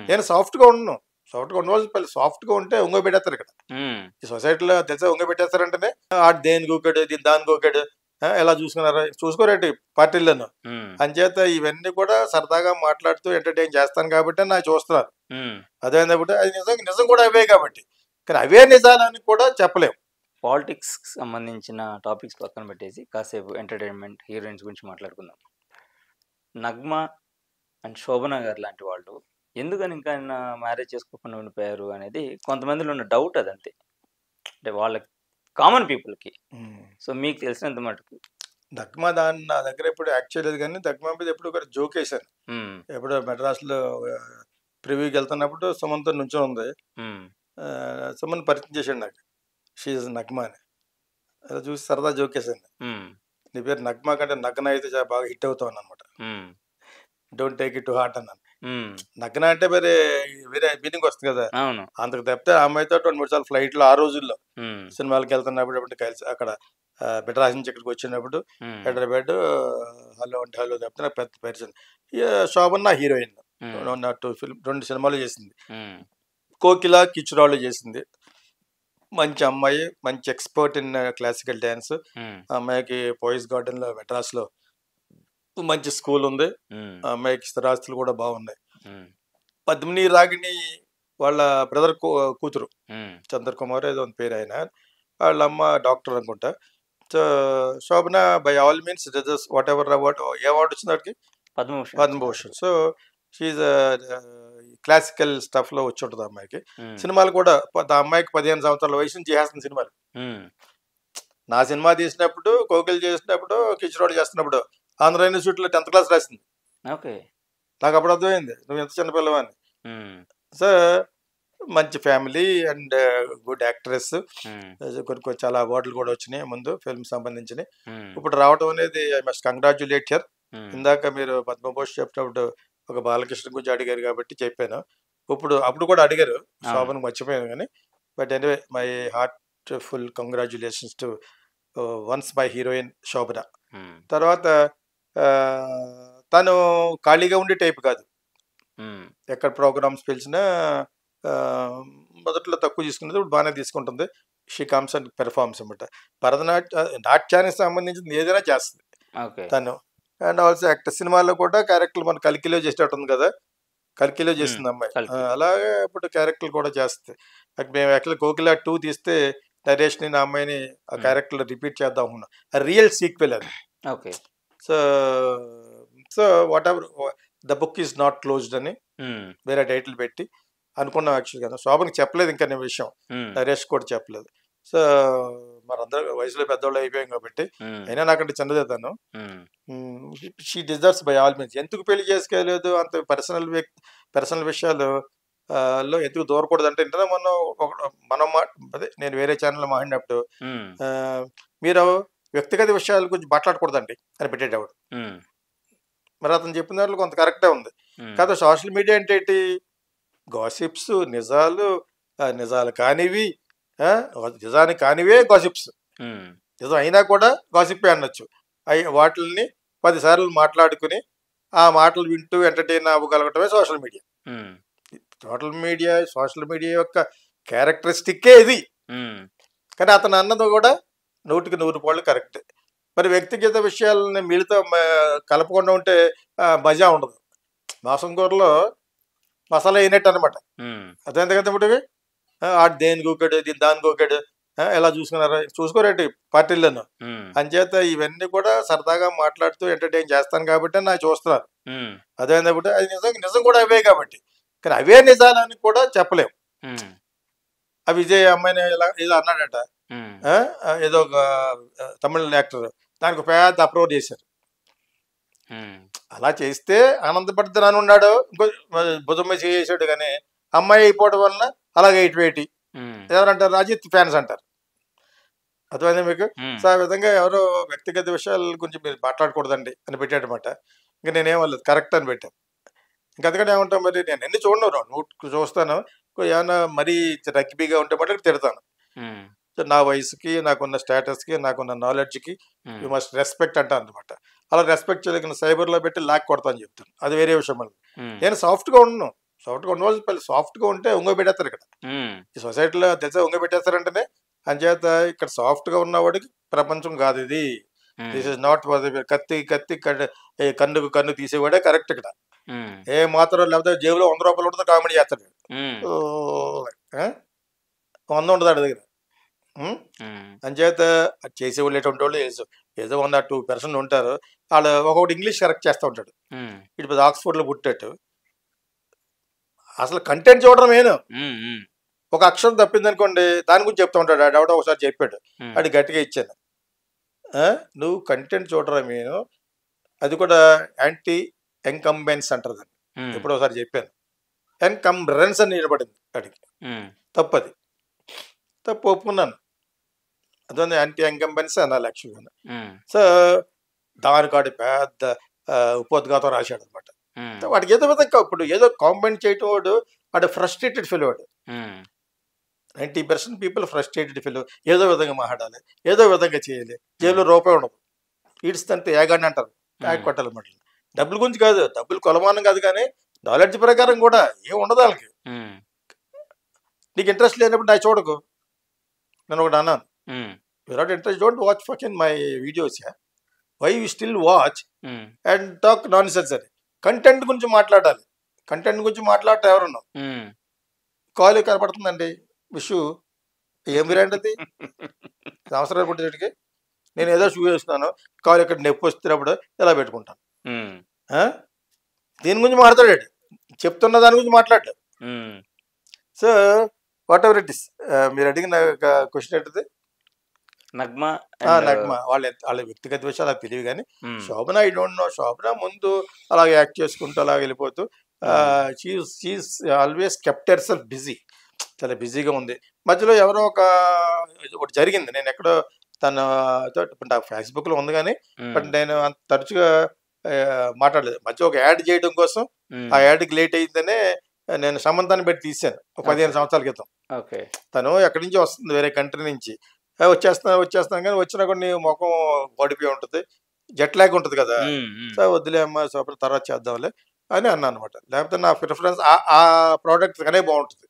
నేను సాఫ్ట్గా ఉండను. సాఫ్ట్గా ఉండవలసి సాఫ్ట్గా ఉంటే ఒంగో పెట్టేస్తారు ఇక్కడ ఈ సొసైటీలో. తెలుసా ఒంగో పెట్టేస్తారంటేనే ఆడు దేని గోకాడు, దీని దాని గోకాడు, ఎలా చూసుకున్నారా చూసుకోరేంటి పార్టీలను. అంచేత ఇవన్నీ కూడా సరదాగా మాట్లాడుతూ ఎంటర్టైన్ చేస్తాను కాబట్టి నాకు చూస్తున్నారు. అదేంటప్పుడు అది నిజం కూడా అవే కాబట్టి. కానీ అవే నిజాలని కూడా చెప్పలేము. పాలిటిక్స్ సంబంధించిన టాపిక్స్ పక్కన పెట్టేసి కాసేపు ఎంటర్టైన్మెంట్ హీరోయిన్స్ గురించి మాట్లాడుకుందాం. నగ్మా అండ్ శోభన గారు లాంటి వాళ్ళు ఎందుకని ఇంకా ఆయన మ్యారేజ్ చేసుకోకుండా ఉండిపోయారు అనేది కొంతమందిలో ఉన్న డౌట్. అదంతే, అంటే వాళ్ళకి కామన్ పీపుల్కి. సో మీకు తెలిసినంత మటుకు నగ్మా నా దగ్గర ఎప్పుడు యాక్ట్ చేయలేదు, కానీ నగ్మా మీద ఎప్పుడు ఒక జోక్ వేసాను. ఎప్పుడు మెడ్రాస్లో ప్రివ్యూకి వెళ్తున్నప్పుడు సుమన్తో నుంచో ఉంది. సుమన్ పరిచయం చేశాడు నాకు, షీఈ్ నగ్మా అని. అలా చూసి సరదా జోక్ వేసాను, నీ పేరు నగ్మా కంటే నగ్న అయితే బాగా హిట్ అవుతావు అనమాట, don't take it to heart అన్నాను. నగ్న అంటే వేరే మీనింగ్ వస్తుంది కదా, అంతకు తప్పితే ఆ అమ్మాయితో 2-3 సార్లు ఫ్లైట్లో ఆ రోజుల్లో సినిమాలకు వెళ్తున్నప్పుడు కలిసి అక్కడ మెడ్రాస్ నుంచి ఇక్కడికి వచ్చినప్పుడు హైదరాబాద్ హలో అంటే హలో తప్పితే నాకు పెద్ద పరిచయం. శోభన్ నా హీరోయిన్, 2 సినిమాలు చేసింది. కోకిల కిచురాళ్ళు చేసింది. మంచి అమ్మాయి, మంచి ఎక్స్పర్ట్ ఇన్ క్లాసికల్ డ్యాన్స్. అమ్మాయికి పోయిస్ గార్డెన్లో మెడ్రాస్లో మంచి స్కూల్ ఉంది. అమ్మాయికి స్థిరాస్తులు కూడా బాగున్నాయి. పద్మిని రాగిణి వాళ్ళ బ్రదర్ కూతురు చంద్రకుమార్ ఏదో పేరు, ఆయన వాళ్ళ అమ్మ డాక్టర్ అనుకుంటా. So Shobhana by all means whatever award, ఏ అవార్డు వచ్చింది వాడికి? Padma Bhushan. So she classical stuff లో వచ్చి ఉంటుంది అమ్మాయికి. సినిమాలు కూడా అమ్మాయికి 15 సంవత్సరాల వయసు నుంచి చేస్తున్న సినిమాలు. నా సినిమా తీసినప్పుడు, కోకిల్ చేసినప్పుడు, కిషోర్ చేస్తున్నప్పుడు ఆంధ్ర యూనివర్సిటీలో 10th క్లాస్ రాసింది. నాకు అప్పుడు అర్థమైంది నువ్వు ఎంత చిన్నపిల్లవాన్ని. సో మంచి ఫ్యామిలీ అండ్ గుడ్ యాక్ట్రెస్. కొన్ని చాలా అవార్డులు కూడా వచ్చినాయి ముందు ఫిల్మ్ సంబంధించినవి. ఇప్పుడు రావడం అనేది ఐ మస్ట్ కంగ్రాచ్యులేట్ హర్. ఇందాక మీరు పద్మభూషణ్ చెప్పినప్పుడు ఒక బాలకృష్ణ గురించి అడిగారు కాబట్టి చెప్పాను. అప్పుడు కూడా అడిగారు, శోభను మర్చిపోయాను కానీ. But anyway my heart full congratulations to once my heroine Shobhana. తర్వాత తను ఖాళీగా ఉండే టైప్ కాదు. ఎక్కడ ప్రోగ్రామ్స్ పిలిచినా మొదట్లో తక్కువ తీసుకునేది, ఇప్పుడు బాగానే తీసుకుంటుంది. షీ కమ్స్ అండ్ పెర్ఫార్మ్స్ అనమాట. నాట్యానికి సంబంధించింది ఏదైనా చేస్తుంది తను. And also actor. సినిమాలో కూడా క్యారెక్టర్ మన కల్కిలో చేసేటట్టుంది కదా, కల్కిలో చేస్తుంది అమ్మాయి. అలాగే ఇప్పుడు క్యారెక్టర్లు కూడా చేస్తుంది. మేము యాక్చువల్లీ కోకిల 2 తీస్తే నరేష్ని నా అమ్మాయిని ఆ క్యారెక్టర్ రిపీట్ చేద్దాం అనుకున్నాం. ఆ రియల్ సీక్వెల్ అది. So what ever the book is not closed అని వేరే టైటిల్ పెట్టి అనుకున్నాం యాక్చువల్ గా. శోభనకి చెప్పలేదు ఇంకా నేను విషయం, నరేష్ కూడా చెప్పలేదు. సో మనందరూ వయసులో పెద్దవాళ్ళు అయిపోయాం కాబట్టి, అయినా నాకంటే చిన్నదే తను. She deserves by all means. ఎందుకు పెళ్లి చేసుకోలేదు, అంత పర్సనల్ విషయాలు లో ఎందుకు దూరకూడదు అంటే, ఇంటనే మనం అదే నేను వేరే ఛానల్లో మాట్లాడినప్పుడు మీరు వ్యక్తిగత విషయాల గురించి మాట్లాడకూడదండి అని పెట్టేటప్పుడు. మరి అతను చెప్పిన దాంట్లో కొంత కరెక్టే ఉంది కదా. సోషల్ మీడియా అంటే ఏంటి? గాసిప్స్, నిజాలు కానివి, నిజానికి కానివే గాసిప్స్. నిజం అయినా కూడా గాసిప్పే అనొచ్చు. వాటిని 10 సార్లు మాట్లాడుకుని ఆ మాటలు వింటూ ఎంటర్టైన్ అవ్వగలగటమే సోషల్ మీడియా. సోషల్ మీడియా యొక్క క్యారెక్టరిస్టిక్కే ఇది. కానీ అతను అన్నది కూడా 100కి 100 కరెక్ట్. మరి వ్యక్తిగత విషయాలని మీతో కలపకుండా ఉంటే మజా ఉండదు. మాసం కూరలో మసాలా అయినట్టు అనమాట. అదేంతకంటే ఇప్పుడు ఆడు దేని గోకాడు, దీని దాని గోకాడు, ఎలా చూసుకున్నారా చూసుకోరేంటి పార్టీలను. అంచేత ఇవన్నీ కూడా సరదాగా మాట్లాడుతూ ఎంటర్టైన్ చేస్తాను కాబట్టి నాకు చూస్తున్నారు. అదేంటప్పుడు అది నిజం కూడా అవే కాబట్టి. కానీ అవే నిజాలని కూడా చెప్పలేము. ఆ విజయ్ అమ్మాయిని ఏదో అన్నాడట, ఏదో ఒక తమిళ యాక్టర్, దానికి పెద్ద అప్రోచ్ చేశారు. అలా చేస్తే ఆనందపడుతున్నాను ఉన్నాడు, ఇంకో భుజమ్మ చేసాడు. కానీ అమ్మాయి అయిపోవడం వలన అలాగే ఇటువేటి ఎవరంటారు, అజిత్ ఫ్యాన్స్ అంటారు. అర్థమైంది మీకు? సో ఆ విధంగా ఎవరో వ్యక్తిగత విషయాల గురించి మీరు మాట్లాడకూడదండి అని పెట్టాడనమాట. ఇంకా నేనేమలేదు కరెక్ట్ అని పెట్టాను. ఇంకా అందుకని ఏమంటాం, మరి నేను ఎన్ని చూడను, చూస్తాను. ఏమన్నా మరీ రగ్బీగా ఉంటే మటుకు తిడతాను. నా వయసుకి, నాకున్న స్టేటస్కి, నాకున్న నాలెడ్జ్కి యూ మస్ట్ రెస్పెక్ట్ అంటాను అనమాట. అలా రెస్పెక్ట్ చేయలేక సైబర్లో పెట్టి లాక్ కొడతాను చెప్తాను. అది వేరే విషయం. మళ్ళీ నేను సాఫ్ట్గా ఉండను. సాఫ్ట్గా ఉండవలసిన సాఫ్ట్గా ఉంటే ఒంగో పెట్టేస్తారు ఇక్కడ. ఈ సొసైటీలో తెలిసే ఒంగో పెట్టేస్తారంటేనే అంచేత ఇక్కడ సాఫ్ట్గా ఉన్నవాడికి ప్రపంచం కాదు ఇది. దిస్ ఇస్ నాట్ కత్తి కత్తి కన్నుకు కన్ను తీసేవాడే కరెక్ట్ ఇక్కడ. ఏ మాత్రం లేకపోతే జేబులో 100 రూపాయలు ఉంటుంది కామెడీ చేస్తాడు. 100 ఉండదు ఆడి దగ్గర. అంచేత చేసేవాళ్ళు ఎటువంటి వాళ్ళు ఏదో 1-2% ఉంటారు. వాళ్ళు ఒకటి ఇంగ్లీష్ కరెక్ట్ చేస్తూ ఉంటాడు. ఇటు ఆక్స్ఫోర్డ్లో పుట్టేట్టు అసలు కంటెంట్ చూడడం ఏను. ఒక అక్షరం తప్పిందనుకోండి దాని గురించి చెప్తా ఉంటాడు. ఆడెవడో ఒకసారి చెప్పాడు, అది గట్టిగా ఇచ్చాను. నువ్వు కంటెంట్ చూడడం ఏను, అది కూడా యాంటీ ఎంకంబెన్స్ అంటారు దాన్ని. ఎప్పుడో ఒకసారి చెప్పాను. ఎంకంబరెన్స్ అని నిలబడింది అడిగి. తప్పది, తప్పు ఒప్పుకున్నాను. అదే యాంటీ ఎంకంబెన్స్ అనాలి యాక్చువల్గా. సో దానికాడి పెద్ద ఉపోద్ఘాతం రాశాడు అనమాట. వాడికి ఏదో విధంగా ఇప్పుడు ఏదో కాంబైన్ చేయటం వాడు వాడు ఫ్రస్ట్రేటెడ్ ఫీల్. వాడు 90% పీపుల్ ఫ్రస్ట్రేటెడ్ ఫీల్. ఏదో విధంగా మాట్లాడాలి, ఏదో విధంగా చేయాలి. జైల్లో రూపాయి ఉండదు, ఈడ్స్తంటే ఏగాడిని అంటారు, ట్యాగ్ కొట్టాలన్నమాట. డబ్బుల గురించి కాదు, డబ్బులు కొలమానం కాదు, కానీ నాలెడ్జ్ ప్రకారం కూడా ఏం ఉండదు వాళ్ళకి. నీకు ఇంట్రెస్ట్ లేనప్పుడు నాకు చూడకు. నేను ఒకటి అన్నాను, without interest don't watch fucking my videos. Why you still watch and talk nonsense అని. కంటెంట్ గురించి మాట్లాడాలి. కంటెంట్ గురించి మాట్లాడటం ఎవరున్నావు? కాలు కనపడుతుందండి విషు, ఏం బ్రాండ్ అది? సంవత్సరాలు పుట్టేటికి నేను ఏదో షూ వేస్తున్నాను, కాలు ఇక్కడ నొప్పి వస్తున్నప్పుడు ఎలా పెట్టుకుంటాను. దీని గురించి మాట్లాడాడు, చెప్తున్న దాని గురించి మాట్లాడలేదు. So what ever it is, మీరు అడిగిన క్వశ్చన్ ఏంటిది? నగ్మా వాళ్ళ వ్యక్తిగత విషయాలు నాకు తెలియదు, కానీ Shobhana I don't know. Shobhana ముందు అలాగే యాక్ట్ చేసుకుంటూ అలాగే వెళ్ళిపోతూ she's always kept herself busy. చాలా బిజీగా ఉంది. మధ్యలో ఎవరో ఒకటి జరిగింది, నేను ఎక్కడో తన నాకు ఫేస్బుక్లో ఉంది కానీ బట్ నేను అంత తరచుగా మాట్లాడలేదు. మధ్య ఒక యాడ్ చేయడం కోసం ఆ యాడ్కి లేట్ అయిందనే నేను సమంతాన్ని పెట్టి తీశాను ఒక 15 సంవత్సరాల క్రితం. తను ఎక్కడి నుంచి వస్తుంది, వేరే కంట్రీ నుంచి. వచ్చేస్తాను కానీ వచ్చినా కూడా నీ ముఖం పడిపోయి ఉంటుంది, జెట్ లాగ్ ఉంటుంది కదా. సో వద్దులే అమ్మ, సూపర్ తర్వాత చేద్దాంలే అని అన్నా అనమాట. లేకపోతే నా ప్రిఫరెన్స్ ఆ ప్రోడక్ట్ కానీ బాగుంటుంది.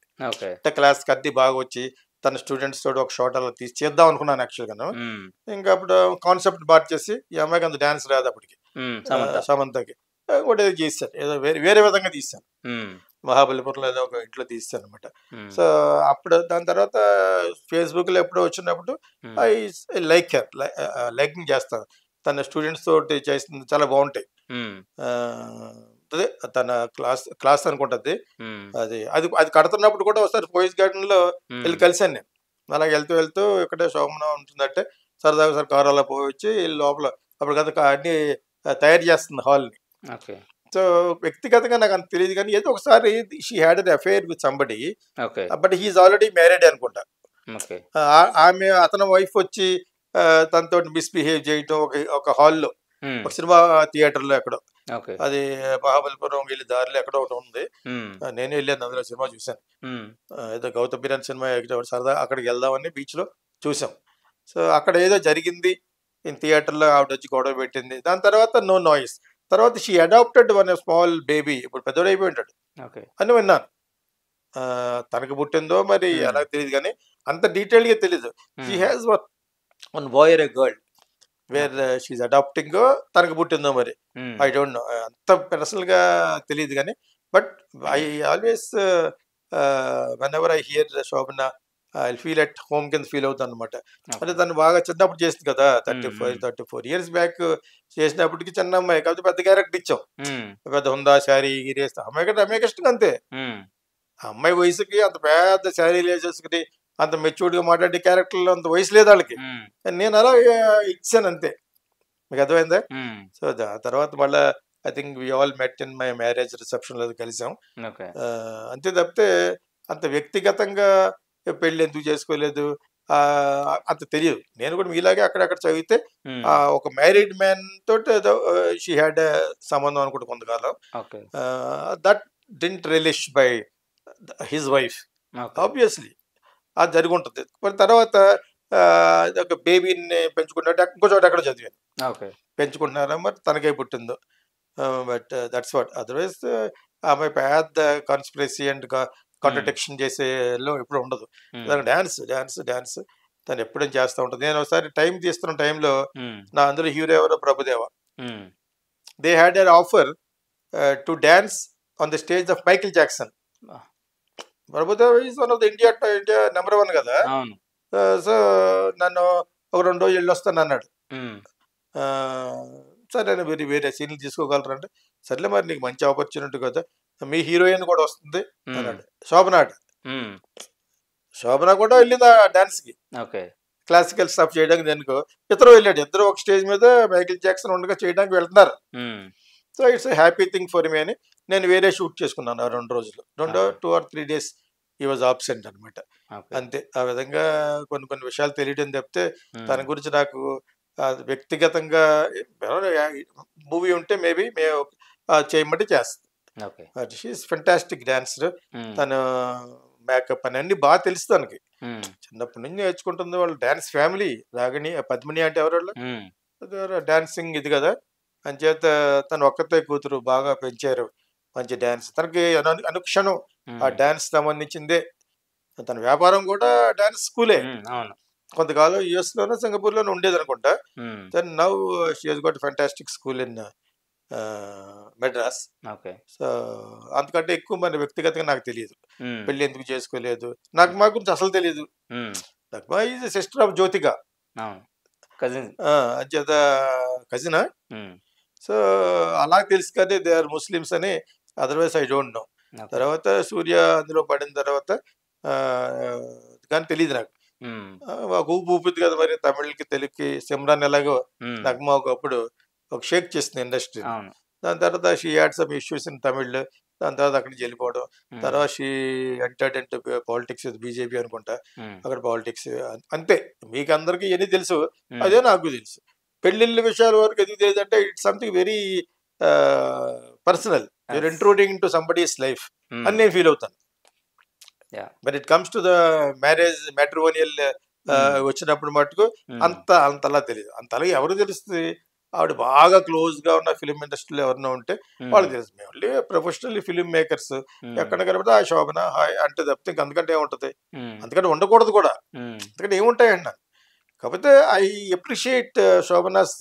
అంటే క్లాస్ కద్ది బాగా వచ్చి తన స్టూడెంట్స్ తోటి ఒక షార్ట్ అలా తీసి చేద్దాం అనుకున్నాను యాక్చువల్గాను. ఇంకా అప్పుడు కాన్సెప్ట్ మార్చేసి ఈ అమ్మాయికి అంత డాన్స్ రాదు అప్పటికి, సమంతకి కూడా ఏదో చేశాను, ఏదో వేరే విధంగా తీశాను. మహాబలిపురంలో ఏదో ఒక ఇంట్లో తీస్తాను అనమాట. సో అప్పుడు దాని తర్వాత ఫేస్బుక్లో ఎప్పుడో వచ్చినప్పుడు ఐ లైకింగ్ చేస్తాను. తన స్టూడెంట్స్ తోటి చేస్తుంది, చాలా బాగుంటాయి. అదే తన క్లాస్ అనుకుంటుంది. అది కడుతున్నప్పుడు కూడా ఒకసారి పోయిస్ గార్డెన్ లో వెళ్ళి కలిసాను నేను. అలాగే వెళ్తూ ఇక్కడే శోభన ఉంటుందంటే సరదాగా ఒకసారి కారు అలా పోయి లోపల అప్పుడు కదా అన్ని తయారు చేస్తుంది హాల్ని. సో వ్యక్తిగతంగా నాకు అంత తెలియదు, కానీ ఏదో ఒకసారి she had an affair with somebody, but he's already married అనుకుంటా. ఆమె అతని వైఫ్ వచ్చి తనతో మిస్బిహేవ్ చేయటం ఒక హాల్లో, ఒక సినిమా థియేటర్లో ఎక్కడో, అది మహాబలిపురం వెళ్ళి దారిలో ఎక్కడో ఒకటి ఉంది. నేను వెళ్ళాను, అందులో సినిమా చూశాను. ఏదో గౌతమ్ బిర్యానీ సినిమా సరదా అక్కడికి వెళ్దామని బీచ్ లో చూసాం. సో అక్కడ ఏదో జరిగింది థియేటర్లో, ఆవిడ వచ్చి గొడవ పెట్టింది. దాని తర్వాత నో నాయిస్. తర్వాత she adopted one small baby, ఇప్పుడు పెద్దోడు అయిపోయి ఉంటాడు అని విన్నాను. తనకు పుట్టిందో మరి ఎలా తెలియదు, కానీ అంత డీటెయిల్గా తెలీదు. She has one boy or a girl where she's adopting, తనకు పుట్టిందో మరి ఐ డోంట్ నో, అంత పర్సనల్గా తెలియదు. కానీ but I always whenever I hear Shobhana I feel at home కింద ఫీల్ అవుతాను అనమాట. అంటే తను బాగా చిన్నప్పుడు చేసింది కదా, 34 years బ్యాక్ చేసినప్పటికి చిన్న అమ్మాయి కాబట్టి పెద్ద క్యారెక్టర్ ఇచ్చాం. పెద్ద హుందా శారీ గీరేస్తా అమ్మాయి కష్టం అంతే. ఆ అమ్మాయి వయసుకి అంత పెద్ద శారీలు వేసేసుకుని అంత మెచ్యూర్డ్గా మాట్లాడే క్యారెక్టర్లో అంత వయసు లేదు వాళ్ళకి. నేను అలా ఇచ్చాను అంతే, మీకు అర్థమైందా? సో తర్వాత మళ్ళీ I think we all met in my marriage రిసెప్షన్లో కలిసాం అంతే. తప్పితే అంత వ్యక్తిగతంగా పెళ్ళి ఎందుకు చేసుకోలేదు అంత తెలియదు. నేను కూడా మీలాగే అక్కడక్కడ చదివితే ఒక మ్యారీడ్ మ్యాన్ తోటి ఏదో షీ హ్యాడ్ సంబంధం అనుకుంటే కొంతకాలం. That didn't relish by his wife, obviously అది జరిగి ఉంటుంది. మరి తర్వాత ఒక బేబీని పెంచుకుంటే ఇంకో చోట ఎక్కడ చదివాను, పెంచుకుంటున్నారా మరి తనకే పుట్టిందో. But that's what. అదర్వైజ్ ఆమె పెద్ద కాన్స్పిరసీ అండ్ కాంట్రడిక్షన్ చేసేలో ఎప్పుడు ఉండదు. డ్యాన్స్ డ్యాన్స్ డ్యాన్స్ తను ఎప్పుడేం చేస్తూ ఉంటుంది. నేను ఒకసారి టైం తీస్తున్న టైంలో నా అందులో హీరో ఎవరో Prabhudeva. They had an offer to dance on the stage of Michael Jackson. Prabhudeva is one of the India number 1 కదా. సో నన్ను ఒక 2 రోజులు వెళ్ళొస్తాను అన్నాడు. సరే వేరే వేరే సీన్లు తీసుకోగలరు అంటే, సర్లే మరి నీకు మంచి ఆపర్చునిటీ కదా, మీ హీరోయిన్ కూడా వస్తుంది అన్నాడు. శోభన కూడా వెళ్ళింది ఆ డాన్స్కి, క్లాసికల్ స్టఫ్ చేయడానికి. దానికో ఇద్దరు వెళ్ళాడు. ఇద్దరు ఒక స్టేజ్ మీద మైకిల్ జాక్సన్ ఉండగా చేయడానికి వెళ్తున్నారు. So it's happy thing for me అని నేను వేరే షూట్ చేసుకున్నాను ఆ 2 రోజులు. 2 or 3 days ఈ వాజ్ ఆబ్సెంట్ అనమాట. అంతే. ఆ విధంగా కొన్ని విషయాలు తెలియడం తప్పితే తన గురించి నాకు వ్యక్తిగతంగా మూవీ ఉంటే మేబీ మేము చేయమంటే చేస్తాం. She's fantastic dancer. తను మేకప్ అని అన్ని బాగా తెలుసు తనకి. చిన్నప్పటి నుంచి నేర్చుకుంటుంది. వాళ్ళు డాన్స్ ఫ్యామిలీ. రాగిణి, పద్మిని అంటే ఎవరు డాన్సింగ్ ఇది కదా. అంచేత తను ఒక్కతే కూతురు, బాగా పెంచారు, మంచి డాన్స్. తనకి అనుక్షణం ఆ డాన్స్ సంబంధించిందే. తన వ్యాపారం కూడా డాన్స్ స్కూలే. కొంతకాలం US లోనో సింగపూర్ లోనో ఉండేది అనుకుంటా. Then now she has got fantastic school in Madras. So అంతకంటే ఎక్కువ మన వ్యక్తిగతంగా నాకు తెలియదు. పెళ్లి ఎందుకు చేసుకోలేదు, నాకు మా గురించి అసలు తెలియదు. Nagma is sister of Jyothika, అంచేత కజినా. సో అలా తెలుసు కదా దే ఆర్ ముస్లిమ్స్ అని. Otherwise I don't no. తర్వాత సూర్య అందులో పడిన తర్వాత కానీ తెలియదు నాకు. మాకు ఊపు ఊపిది కదా మరి తమిళ్కి తెలుగుకి. సిమ్రాన్ ఎలాగో నగ్మా ఒకప్పుడు ఒక షేక్ చేసింది ఇండస్ట్రీ. దాని తర్వాత she had some issues in Tamil. దాని తర్వాత అక్కడి నుంచి వెళ్ళిపోవడం. తర్వాత she entered into politics, BJP అనుకుంటా. అక్కడ పాలిటిక్స్ అంతే. మీకు అందరికి ఇవన్నీ తెలుసు, అదే నాకు తెలుసు. పెళ్లిళ్ళ విషయాల వరకు ఎందుకు తెలియదు అంటే it's something very personal. You're intruding into somebody's life అని నేను ఫీల్ అవుతాను. But it comes to the marriage matrimonial వచ్చినప్పుడు మటుకు అంతలా తెలియదు. అంతలా ఎవరు తెలుస్తుంది? ఆవిడ బాగా క్లోజ్ గా ఉన్న ఫిలిం ఇండస్ట్రీలో ఎవరైనా ఉంటే వాళ్ళకి తెలుసు. మేము ప్రొఫెషనల్ ఫిలిం మేకర్స్ ఎక్కడ కనబడితే ఆ శోభన హాయ్ అంటే తప్పితే ఇంకంతకంటే ఏముంటది? అందుకంటే ఉండకూడదు కూడా. అందుకంటే ఏముంటాయండి. కాకపోతే ఐ అప్రిషియేట్ శోభనాస్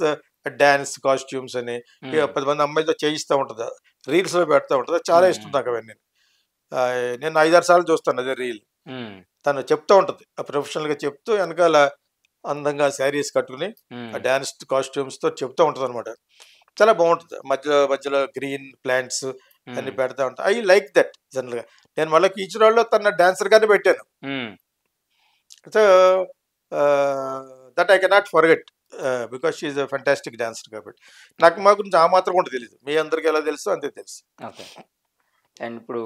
డాన్స్ కాస్ట్యూమ్స్ అని. 10 మంది అమ్మాయిలతో చేయిస్తూ ఉంటుంది, రీల్స్ లో పెడతా ఉంటుంది. చాలా ఇష్టం నాకు అవన్నీ. నేను 5-6 సార్లు చూస్తాను అదే రీల్. తను చెప్తూ ఉంటుంది, ప్రొఫెషనల్ గా చెప్తూ వెనకాల అందంగా శారీస్ కట్టుకుని ఆ డాన్స్ కాస్ట్యూమ్స్ తో చెప్తూ ఉంటుంది అనమాట. చాలా బాగుంటుంది. మధ్యలో గ్రీన్ ప్లాంట్స్ అన్ని పెడతా ఉంటాయి. ఐ లైక్ దట్ జనరల్ గా. నేను మళ్ళీ కీచురాల్లో తన డాన్సర్ గానే పెట్టాను. So that I cannot forget because she is a fantastic dancer. కాబట్టి నాకు మా గురించి ఆ మాత్రం కూడా తెలియదు. మీ అందరికి ఎలా తెలుసు అంతే తెలుసు. అండ్ ఇప్పుడు